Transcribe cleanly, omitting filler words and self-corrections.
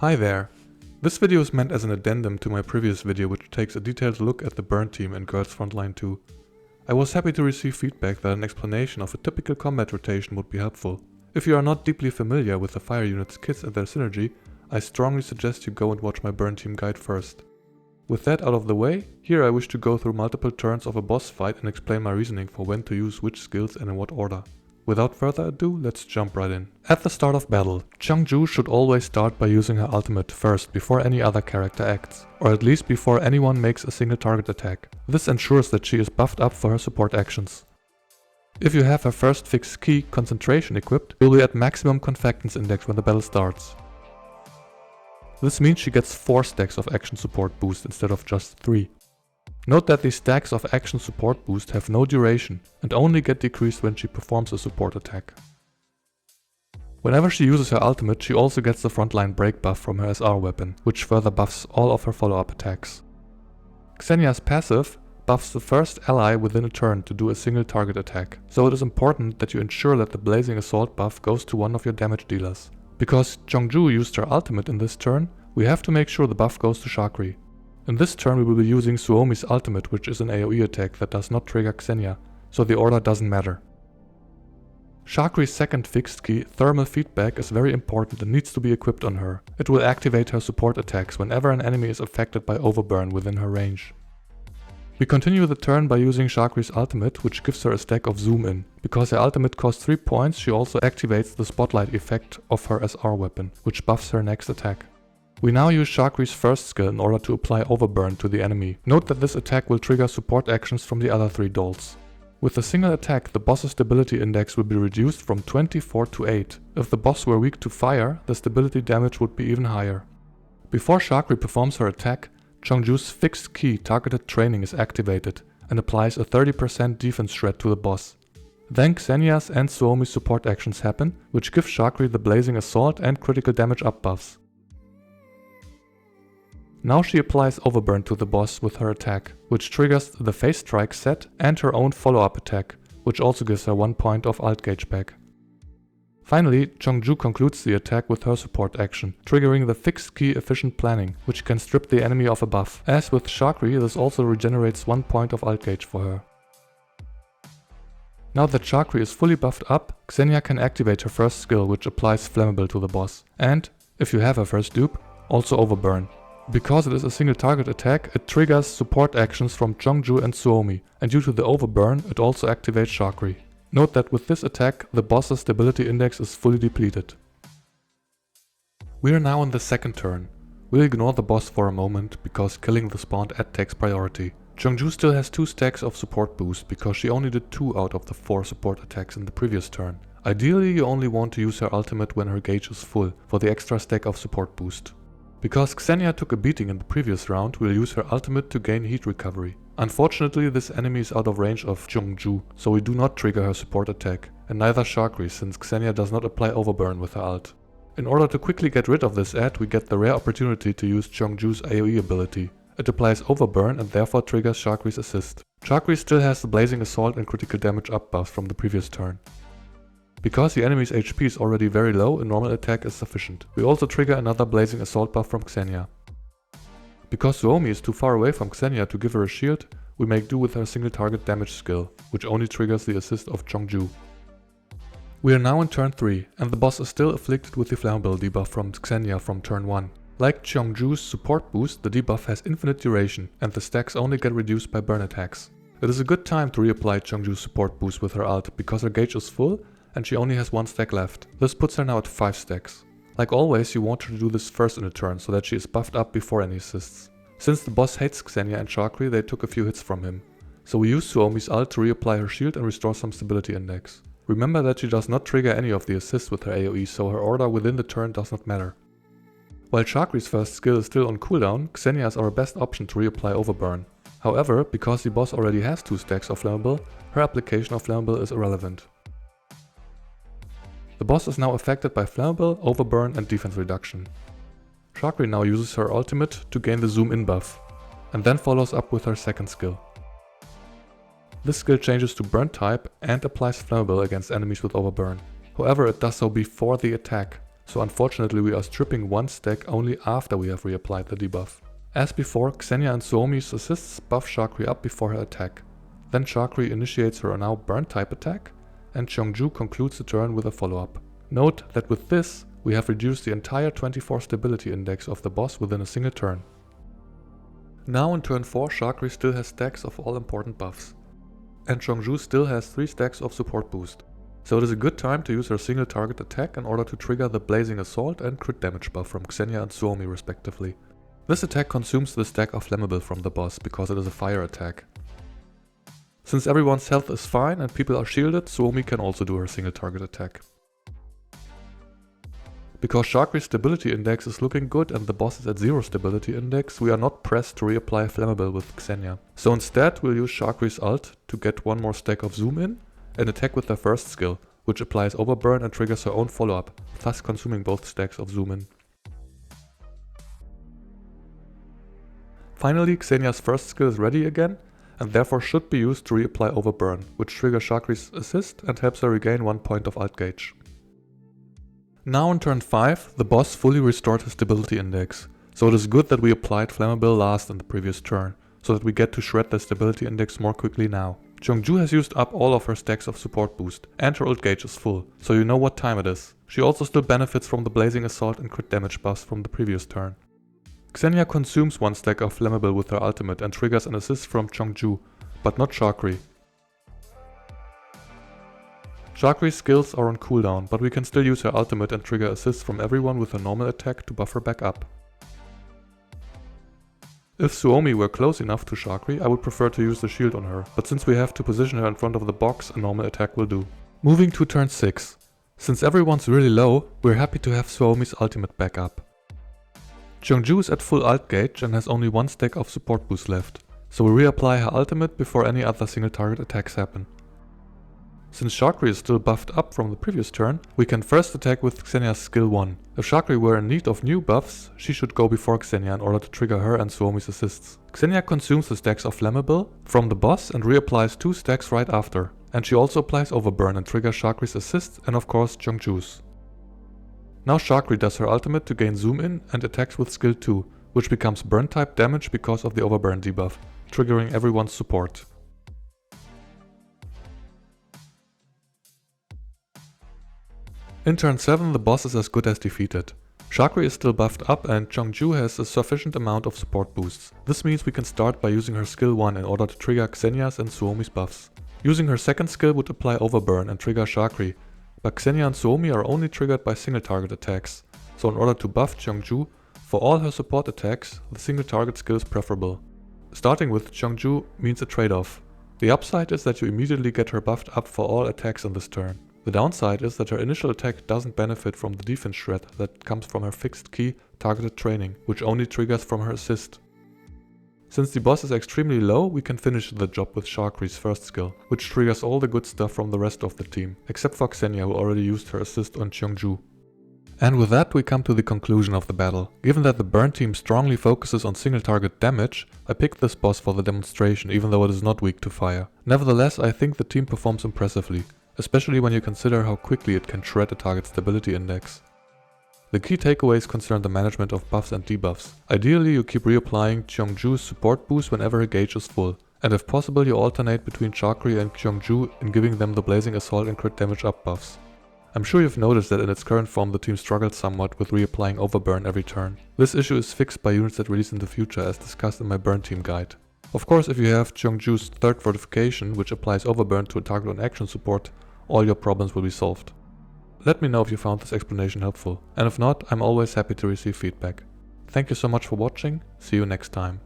Hi there! This video is meant as an addendum to my previous video, which takes a detailed look at the burn team in Girls Frontline 2. I was happy to receive feedback that an explanation of a typical combat rotation would be helpful. If you are not deeply familiar with the fire unit's kits and their synergy, I strongly suggest you go and watch my burn team guide first. With that out of the way, here I wish to go through multiple turns of a boss fight and explain my reasoning for when to use which skills and in what order. Without further ado, let's jump right in. At the start of battle, Changju should always start by using her ultimate first before any other character acts, or at least before anyone makes a single target attack. This ensures that she is buffed up for her support actions. If you have her first fixed key, Concentration, equipped, you'll be at maximum Confectance index when the battle starts. This means she gets 4 stacks of action support boost instead of just 3. Note that these stacks of action support boost have no duration and only get decreased when she performs a support attack. Whenever she uses her ultimate, she also gets the Frontline break buff from her SR weapon, which further buffs all of her follow-up attacks. Xenia's passive buffs the first ally within a turn to do a single target attack, so it is important that you ensure that the Blazing Assault buff goes to one of your damage dealers. Because Changju used her ultimate in this turn, we have to make sure the buff goes to Shakri. In this turn we will be using Suomi's ultimate, which is an AoE attack that does not trigger Xenia, so the order doesn't matter. Shakri's second fixed key, Thermal Feedback, is very important and needs to be equipped on her. It will activate her support attacks whenever an enemy is affected by overburn within her range. We continue the turn by using Shakri's ultimate, which gives her a stack of Zoom In. Because her ultimate costs 3 points, she also activates the Spotlight effect of her SR weapon, which buffs her next attack. We now use Shakri's first skill in order to apply Overburn to the enemy. Note that this attack will trigger support actions from the other 3 dolls. With a single attack, the boss's stability index will be reduced from 24 to 8. If the boss were weak to fire, the stability damage would be even higher. Before Shakri performs her attack, Changju's fixed key Targeted Training is activated and applies a 30% defense shred to the boss. Then Xenia's and Suomi's support actions happen, which give Shakri the Blazing Assault and critical damage up buffs. Now she applies Overburn to the boss with her attack, which triggers the Phase Strike set and her own follow-up attack, which also gives her 1 point of ult gauge back. Finally, Changju concludes the attack with her support action, triggering the fixed key Efficient Planning, which can strip the enemy of a buff. As with Shakri, this also regenerates 1 point of ult gauge for her. Now that Shakri is fully buffed up, Xenia can activate her first skill, which applies Flammable to the boss, and, if you have her first dupe, also Overburn. Because it is a single target attack, it triggers support actions from Changju and Suomi, and due to the Overburn, it also activates Shakri. Note that with this attack, the boss's stability index is fully depleted. We are now in the second turn. We'll ignore the boss for a moment, because killing the spawned ad takes priority. Changju still has 2 stacks of support boost, because she only did 2 out of the 4 support attacks in the previous turn. Ideally, you only want to use her ultimate when her gauge is full, for the extra stack of support boost. Because Xenia took a beating in the previous round, we'll use her ultimate to gain heat recovery. Unfortunately, this enemy is out of range of Changju, so we do not trigger her support attack, and neither Shakri, since Xenia does not apply Overburn with her ult. In order to quickly get rid of this ad, we get the rare opportunity to use Changju's AoE ability. It applies Overburn and therefore triggers Shakri's assist. Shakri still has the Blazing Assault and critical damage up buff from the previous turn. Because the enemy's HP is already very low, a normal attack is sufficient. We also trigger another Blazing Assault buff from Xenia. Because Suomi is too far away from Xenia to give her a shield, we make do with her single target damage skill, which only triggers the assist of Changju. We are now in turn 3, and the boss is still afflicted with the Flammable debuff from Xenia from turn 1. Like Changju's support boost, the debuff has infinite duration, and the stacks only get reduced by burn attacks. It is a good time to reapply Changju's support boost with her ult, because her gauge is full, and she only has 1 stack left. This puts her now at 5 stacks. Like always, you want her to do this first in a turn, so that she is buffed up before any assists. Since the boss hates Xenia and Shakri, they took a few hits from him. So we use Suomi's ult to reapply her shield and restore some stability index. Remember that she does not trigger any of the assists with her AoE, so her order within the turn does not matter. While Shakri's first skill is still on cooldown, Xenia is our best option to reapply Overburn. However, because the boss already has 2 stacks of Flammable, her application of Flammable is irrelevant. The boss is now affected by Flammable, Overburn and defense reduction. Shakri now uses her ultimate to gain the Zoom In buff, and then follows up with her second skill. This skill changes to Burn type and applies Flammable against enemies with Overburn. However, it does so before the attack, so unfortunately we are stripping one stack only after we have reapplied the debuff. As before, Xenia and Suomi's assists buff Shakri up before her attack. Then Shakri initiates her now burn type attack, and Cheongju concludes the turn with a follow-up. Note that with this, we have reduced the entire 24 stability index of the boss within a single turn. Now in turn 4, Shakri still has stacks of all important buffs, and Cheongju still has 3 stacks of support boost. So it is a good time to use her single target attack in order to trigger the Blazing Assault and crit damage buff from Xenia and Suomi respectively. This attack consumes the stack of Flammable from the boss because it is a fire attack. Since everyone's health is fine and people are shielded, Suomi can also do her single target attack. Because Shakri's stability index is looking good and the boss is at 0 stability index, we are not pressed to reapply Flammable with Xenia. So instead we'll use Shakri's ult to get one more stack of zoom in and attack with her first skill, which applies overburn and triggers her own follow-up, thus consuming both stacks of zoom in. Finally, Xenia's first skill is ready again, and therefore should be used to reapply overburn, which triggers Shakri's assist and helps her regain 1 point of ult gauge. Now in turn 5, the boss fully restored his stability index, so it is good that we applied Flammable last in the previous turn, so that we get to shred the stability index more quickly now. Cheongju has used up all of her stacks of support boost, and her ult gauge is full, so you know what time it is. She also still benefits from the Blazing Assault and crit damage buffs from the previous turn. Xenia consumes 1 stack of Flammable with her ultimate and triggers an assist from Cheongju, but not Shakri. Shakri's skills are on cooldown, but we can still use her ultimate and trigger assists from everyone with her normal attack to buff her back up. If Suomi were close enough to Shakri, I would prefer to use the shield on her, but since we have to position her in front of the box, a normal attack will do. Moving to turn 6. Since everyone's really low, we're happy to have Suomi's ultimate back up. Cheongju is at full ult gauge and has only 1 stack of support boost left, so we reapply her ultimate before any other single target attacks happen. Since Shakri is still buffed up from the previous turn, we can first attack with Xenia's skill 1. If Shakri were in need of new buffs, she should go before Xenia in order to trigger her and Suomi's assists. Xenia consumes the stacks of Flammable from the boss and reapplies 2 stacks right after, and she also applies Overburn and triggers Shakri's assist and of course Cheongju's. Now Shakri does her ultimate to gain zoom in and attacks with skill 2, which becomes burn type damage because of the Overburn debuff, triggering everyone's support. In turn 7 the boss is as good as defeated. Shakri is still buffed up and Cheongju has a sufficient amount of support boosts. This means we can start by using her skill 1 in order to trigger Xenia's and Suomi's buffs. Using her second skill would apply Overburn and trigger Shakri, but Xenia and Suomi are only triggered by single target attacks, so in order to buff Cheongju, for all her support attacks, the single target skill is preferable. Starting with Cheongju means a trade-off. The upside is that you immediately get her buffed up for all attacks on this turn. The downside is that her initial attack doesn't benefit from the defense shred that comes from her fixed key targeted training, which only triggers from her assist. Since the boss is extremely low, we can finish the job with Shakri's first skill, which triggers all the good stuff from the rest of the team, except for Xenia who already used her assist on Cheongju. And with that we come to the conclusion of the battle. Given that the burn team strongly focuses on single target damage, I picked this boss for the demonstration even though it is not weak to fire. Nevertheless, I think the team performs impressively, especially when you consider how quickly it can shred a target stability index. The key takeaways concern the management of buffs and debuffs. Ideally you keep reapplying Cheongju's support boost whenever her gauge is full, and if possible you alternate between Shakri and Cheongju in giving them the Blazing Assault and crit damage up buffs. I'm sure you've noticed that in its current form the team struggles somewhat with reapplying Overburn every turn. This issue is fixed by units that release in the future as discussed in my burn team guide. Of course, if you have Cheongju's third fortification, which applies Overburn to a target on action support, all your problems will be solved. Let me know if you found this explanation helpful, and if not, I'm always happy to receive feedback. Thank you so much for watching, see you next time.